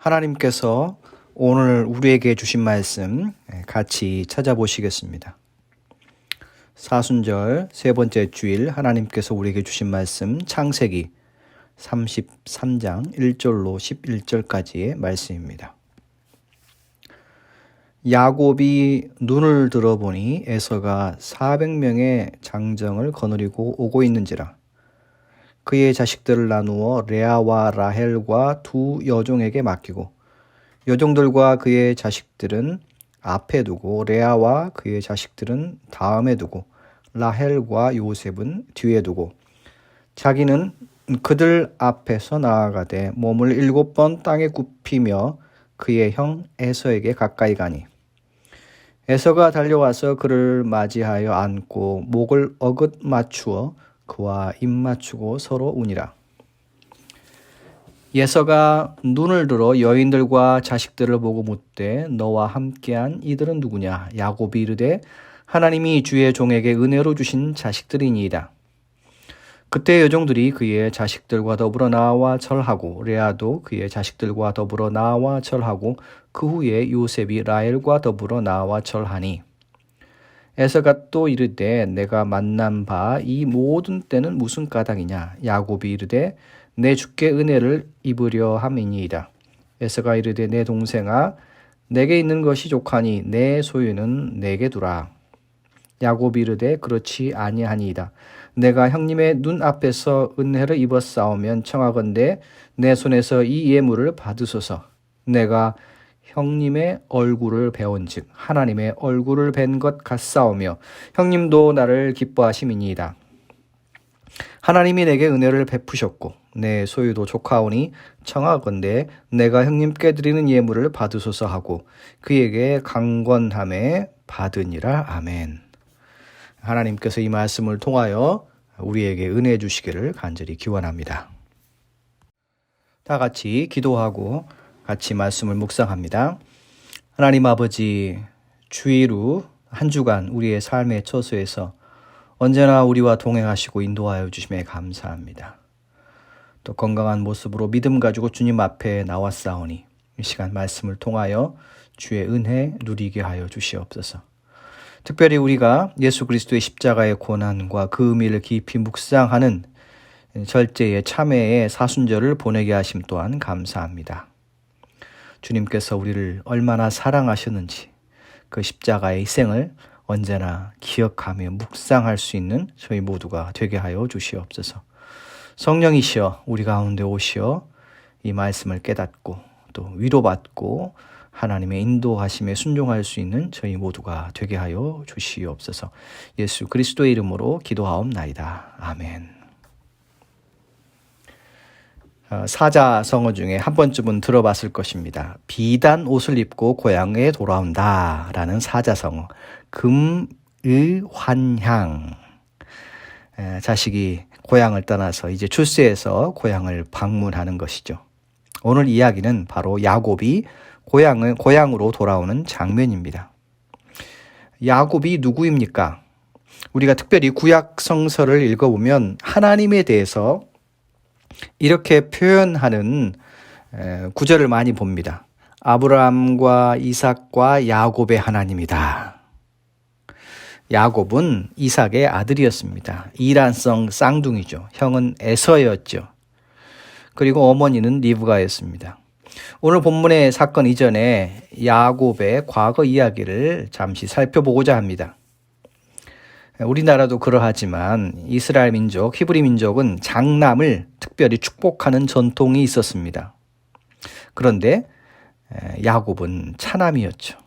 하나님께서 오늘 우리에게 주신 말씀 같이 찾아보시겠습니다. 사순절 세 번째 주일 하나님께서 우리에게 주신 말씀 창세기 33장 1절로 11절까지의 말씀입니다. 야곱이 눈을 들어보니 에서가 400명의 장정을 거느리고 오고 있는지라. 그의 자식들을 나누어 레아와 라헬과 두 여종에게 맡기고 여종들과 그의 자식들은 앞에 두고 레아와 그의 자식들은 다음에 두고 라헬과 요셉은 뒤에 두고 자기는 그들 앞에서 나아가되 몸을 7번 땅에 굽히며 그의 형 에서에게 가까이 가니 에서가 달려와서 그를 맞이하여 안고 목을 어긋 맞추어 그와 입 맞추고 서로 우니라. 에서가 눈을 들어 여인들과 자식들을 보고 묻되 너와 함께한 이들은 누구냐? 야곱이 이르되 하나님이 주의 종에게 은혜로 주신 자식들이니이다. 그때 여종들이 그의 자식들과 더불어 나와 절하고 레아도 그의 자식들과 더불어 나와 절하고 그 후에 요셉이 라헬과 더불어 나와 절하니 에서가 또 이르되 내가 만난 바 이 모든 때는 무슨 까닭이냐? 야곱이 이르되 내 주께 은혜를 입으려 함이니이다. 에서가 이르되 내 동생아 내게 있는 것이 족하니 내 소유는 내게 두라. 야곱이 이르되 그렇지 아니하니이다. 내가 형님의 눈 앞에서 은혜를 입었사오면 청하건대 내 손에서 이 예물을 받으소서. 내가 형님의 얼굴을 배운즉 하나님의 얼굴을 뵌 것 같사오며 형님도 나를 기뻐하심이니이다. 하나님이 내게 은혜를 베푸셨고 내 소유도 족하오니 청하건대 내가 형님께 드리는 예물을 받으소서 하고 그에게 강권함에 받으니라. 아멘. 하나님께서 이 말씀을 통하여 우리에게 은혜 주시기를 간절히 기원합니다. 다 같이 기도하고 같이 말씀을 묵상합니다. 하나님 아버지, 주일 후 한 주간 우리의 삶의 처소에서 언제나 우리와 동행하시고 인도하여 주심에 감사합니다. 또 건강한 모습으로 믿음 가지고 주님 앞에 나왔사오니 이 시간 말씀을 통하여 주의 은혜 누리게 하여 주시옵소서. 특별히 우리가 예수 그리스도의 십자가의 고난과 그 의미를 깊이 묵상하는 절제의 참회의 사순절을 보내게 하심 또한 감사합니다. 주님께서 우리를 얼마나 사랑하셨는지 그 십자가의 희생을 언제나 기억하며 묵상할 수 있는 저희 모두가 되게 하여 주시옵소서. 성령이시여 우리 가운데 오시어 이 말씀을 깨닫고 또 위로받고 하나님의 인도하심에 순종할 수 있는 저희 모두가 되게 하여 주시옵소서. 예수 그리스도의 이름으로 기도하옵나이다. 아멘. 사자성어 중에 한 번쯤은 들어봤을 것입니다. 비단 옷을 입고 고향에 돌아온다 라는 사자성어. 금의환향. 자식이 고향을 떠나서 이제 출세해서 고향을 방문하는 것이죠. 오늘 이야기는 바로 야곱이 고향으로 돌아오는 장면입니다. 야곱이 누구입니까? 우리가 특별히 구약 성서를 읽어보면 하나님에 대해서 이렇게 표현하는 구절을 많이 봅니다. 아브라함과 이삭과 야곱의 하나님이다. 야곱은 이삭의 아들이었습니다. 이란성 쌍둥이죠. 형은 에서였죠. 그리고 어머니는 리브가였습니다. 오늘 본문의 사건 이전에 야곱의 과거 이야기를 잠시 살펴보고자 합니다. 우리나라도 그러하지만 이스라엘 민족, 히브리 민족은 장남을 특별히 축복하는 전통이 있었습니다. 그런데 야곱은 차남이었죠.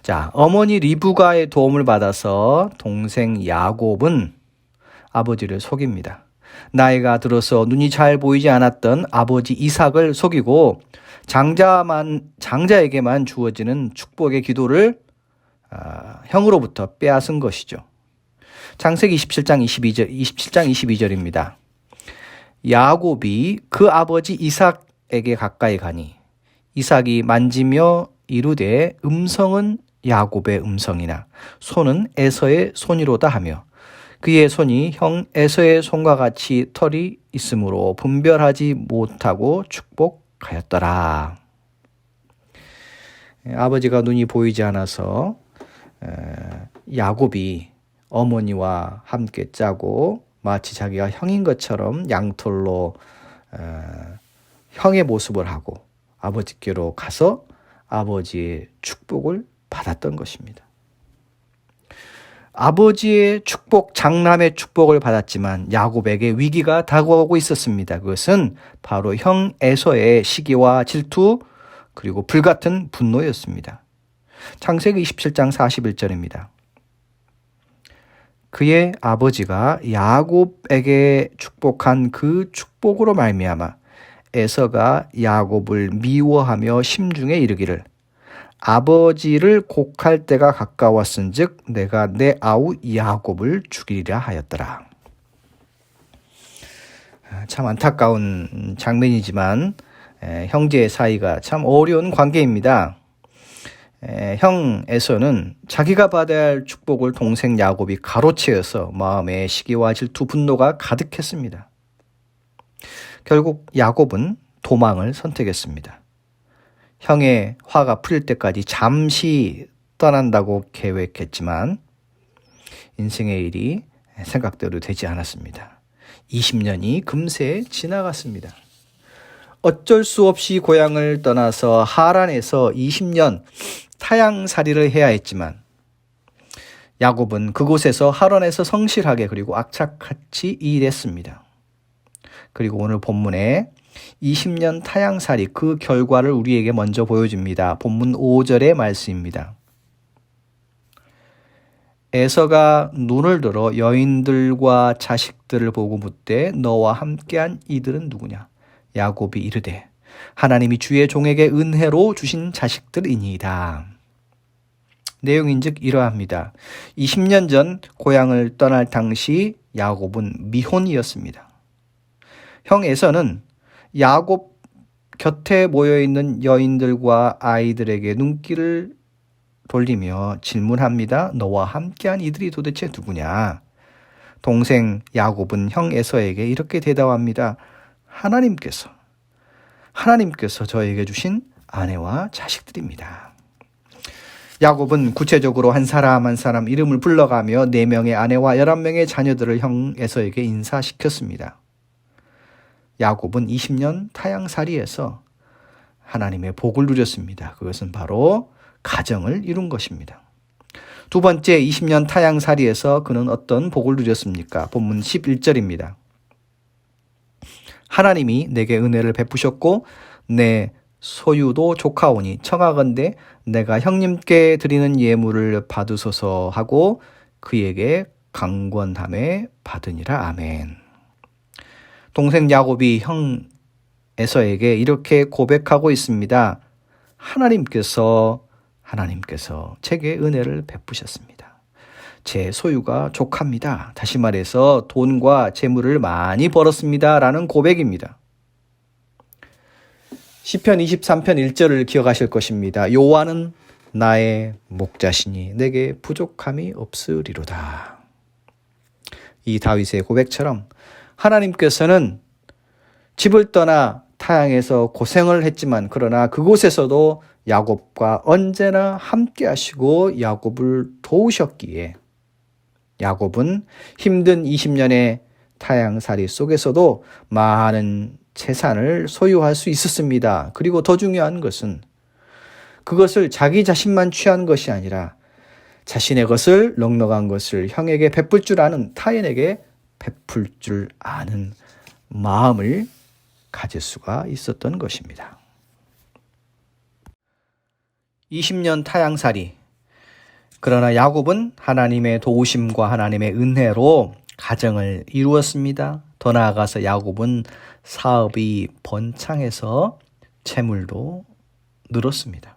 자, 어머니 리브가의 도움을 받아서 동생 야곱은 아버지를 속입니다. 나이가 들어서 눈이 잘 보이지 않았던 아버지 이삭을 속이고 장자에게만 주어지는 축복의 기도를 형으로부터 빼앗은 것이죠. 창세기 27장 22절입니다. 야곱이 그 아버지 이삭에게 가까이 가니 이삭이 만지며 이르되 음성은 야곱의 음성이나 손은 에서의 손이로다 하며 그의 손이 형 에서의 손과 같이 털이 있으므로 분별하지 못하고 축복하였더라. 아버지가 눈이 보이지 않아서 야곱이 어머니와 함께 짜고 마치 자기가 형인 것처럼 양털로 형의 모습을 하고 아버지께로 가서 아버지의 축복을 받았던 것입니다. 아버지의 축복, 장남의 축복을 받았지만 야곱에게 위기가 다가오고 있었습니다. 그것은 바로 형 에서의 시기와 질투 그리고 불같은 분노였습니다. 창세기 27장 41절입니다. 그의 아버지가 야곱에게 축복한 그 축복으로 말미암아 에서가 야곱을 미워하며 심중에 이르기를 아버지를 곡할 때가 가까웠은즉 내가 내 아우 야곱을 죽이리라 하였더라. 참 안타까운 장면이지만 형제의 사이가 참 어려운 관계입니다. 형 에서는 자기가 받아야 할 축복을 동생 야곱이 가로채어서 마음에 시기와 질투, 분노가 가득했습니다. 결국 야곱은 도망을 선택했습니다. 형의 화가 풀릴 때까지 잠시 떠난다고 계획했지만 인생의 일이 생각대로 되지 않았습니다. 20년이 금세 지나갔습니다. 어쩔 수 없이 고향을 떠나서 하란에서 20년 타향살이를 해야 했지만 야곱은 그곳에서 하란에서 성실하게 그리고 악착같이 일했습니다. 그리고 오늘 본문에 20년 타향살이 그 결과를 우리에게 먼저 보여줍니다. 본문 5절의 말씀입니다. 에서가 눈을 들어 여인들과 자식들을 보고 묻되 너와 함께한 이들은 누구냐? 야곱이 이르되 하나님이 주의 종에게 은혜로 주신 자식들이니이다. 내용인즉 이러합니다. 20년 전 고향을 떠날 당시 야곱은 미혼이었습니다. 형 에서는 야곱 곁에 모여있는 여인들과 아이들에게 눈길을 돌리며 질문합니다. 너와 함께한 이들이 도대체 누구냐? 동생 야곱은 형 에서에게 이렇게 대답합니다. 하나님께서 저에게 주신 아내와 자식들입니다. 야곱은 구체적으로 한 사람 한 사람 이름을 불러가며 4명의 아내와 11명의 자녀들을 형 에서에게 인사시켰습니다. 야곱은 20년 타향살이에서 하나님의 복을 누렸습니다. 그것은 바로 가정을 이룬 것입니다. 두 번째 20년 타향살이에서 그는 어떤 복을 누렸습니까? 본문 11절입니다. 하나님이 내게 은혜를 베푸셨고 내 소유도 족하오니 청하건대 내가 형님께 드리는 예물을 받으소서 하고 그에게 강권함에 받으니라. 아멘. 동생 야곱이 형 에서에게 이렇게 고백하고 있습니다. 하나님께서 제게 은혜를 베푸셨습니다. 제 소유가 족합니다. 다시 말해서 돈과 재물을 많이 벌었습니다. 라는 고백입니다. 시편 23편 1절을 기억하실 것입니다. 여호와는 나의 목자시니 내게 부족함이 없으리로다. 이 다윗의 고백처럼 하나님께서는 집을 떠나 타향에서 고생을 했지만 그러나 그곳에서도 야곱과 언제나 함께 하시고 야곱을 도우셨기에 야곱은 힘든 20년의 타향살이 속에서도 많은 재산을 소유할 수 있었습니다. 그리고 더 중요한 것은 그것을 자기 자신만 취한 것이 아니라 자신의 것을 넉넉한 것을 형에게 베풀 줄 아는 타인에게 베풀 줄 아는 마음을 가질 수가 있었던 것입니다. 20년 타향살이 그러나 야곱은 하나님의 도우심과 하나님의 은혜로 가정을 이루었습니다. 더 나아가서 야곱은 사업이 번창해서 재물도 늘었습니다.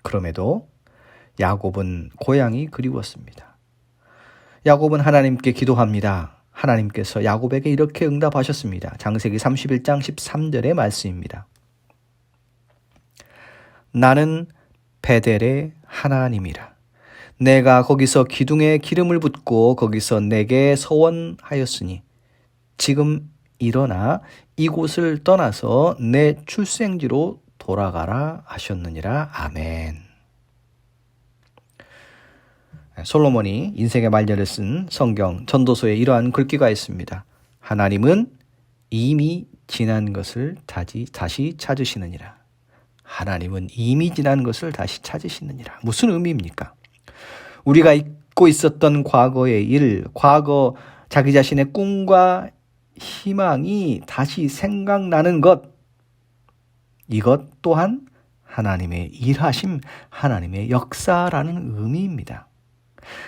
그럼에도 야곱은 고향이 그리웠습니다. 야곱은 하나님께 기도합니다. 하나님께서 야곱에게 이렇게 응답하셨습니다. 창세기 31장 13절의 말씀입니다. 나는 베델의 하나님이라. 내가 거기서 기둥에 기름을 붓고 거기서 내게 서원하였으니 지금 일어나 이곳을 떠나서 내 출생지로 돌아가라 하셨느니라. 아멘. 솔로몬이 인생의 말년을 쓴 성경 전도서에 이러한 글귀가 있습니다. 하나님은 이미 지난 것을 다시 찾으시느니라. 하나님은 이미 지난 것을 다시 찾으시느니라. 무슨 의미입니까? 우리가 잊고 있었던 과거의 일, 과거 자기 자신의 꿈과 희망이 다시 생각나는 것, 이것 또한 하나님의 일하심, 하나님의 역사라는 의미입니다.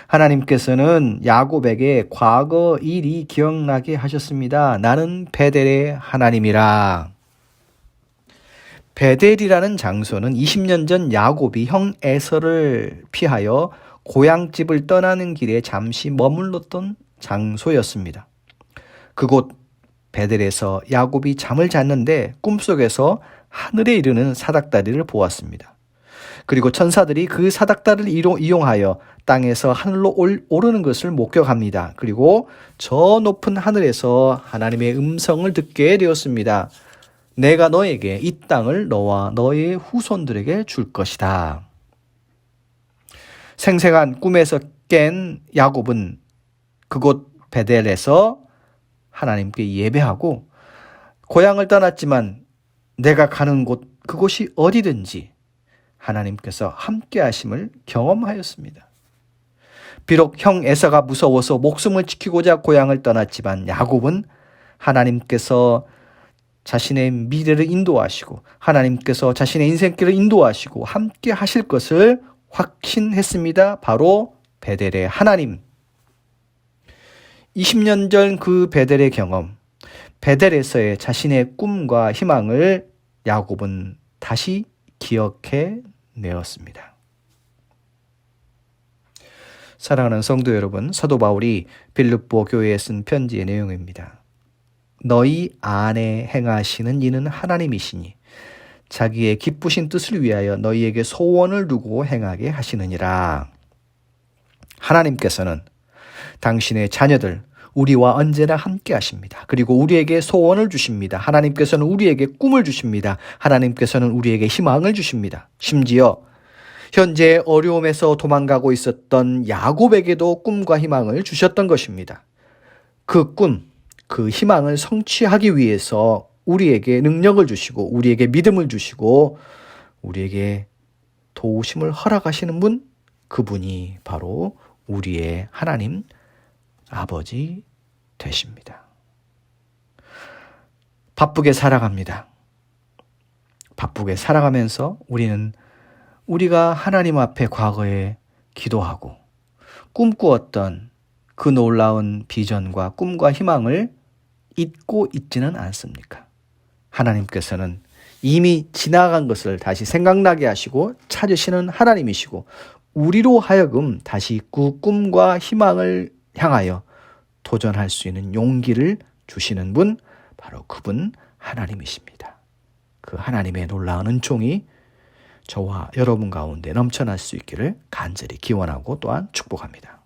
하나님께서는 야곱에게 과거 일이 기억나게 하셨습니다. 나는 베델의 하나님이라. 베델이라는 장소는 20년 전 야곱이 형 에서를 피하여 고향집을 떠나는 길에 잠시 머물렀던 장소였습니다. 그곳 베델에서 야곱이 잠을 잤는데 꿈속에서 하늘에 이르는 사닥다리를 보았습니다. 그리고 천사들이 그 사닥다리를 이용하여 땅에서 하늘로 오르는 것을 목격합니다. 그리고 저 높은 하늘에서 하나님의 음성을 듣게 되었습니다. 내가 너에게 이 땅을 너와 너의 후손들에게 줄 것이다. 생생한 꿈에서 깬 야곱은 그곳 베델에서 하나님께 예배하고 고향을 떠났지만 내가 가는 곳 그곳이 어디든지 하나님께서 함께 하심을 경험하였습니다. 비록 형 에서가 무서워서 목숨을 지키고자 고향을 떠났지만 야곱은 하나님께서 자신의 미래를 인도하시고 하나님께서 자신의 인생길을 인도하시고 함께 하실 것을 확신했습니다. 바로 베델의 하나님. 20년 전 그 베델의 경험, 베델에서의 자신의 꿈과 희망을 야곱은 다시 기억해 내었습니다. 사랑하는 성도 여러분, 사도 바울이 빌립보 교회에 쓴 편지의 내용입니다. 너희 안에 행하시는 이는 하나님이시니 자기의 기쁘신 뜻을 위하여 너희에게 소원을 두고 행하게 하시느니라. 하나님께서는 당신의 자녀들, 우리와 언제나 함께 하십니다. 그리고 우리에게 소원을 주십니다. 하나님께서는 우리에게 꿈을 주십니다. 하나님께서는 우리에게 희망을 주십니다. 심지어 현재 어려움에서 도망가고 있었던 야곱에게도 꿈과 희망을 주셨던 것입니다. 그 꿈, 그 희망을 성취하기 위해서 우리에게 능력을 주시고 우리에게 믿음을 주시고 우리에게 도우심을 허락하시는 분, 그분이 바로 우리의 하나님 아버지 되십니다. 바쁘게 살아갑니다. 바쁘게 살아가면서 우리는 우리가 하나님 앞에 과거에 기도하고 꿈꾸었던 그 놀라운 비전과 꿈과 희망을 잊고 있지는 않습니까? 하나님께서는 이미 지나간 것을 다시 생각나게 하시고 찾으시는 하나님이시고 우리로 하여금 다시 그 꿈과 희망을 향하여 도전할 수 있는 용기를 주시는 분, 바로 그분 하나님이십니다. 그 하나님의 놀라운 은총이 저와 여러분 가운데 넘쳐날 수 있기를 간절히 기원하고 또한 축복합니다.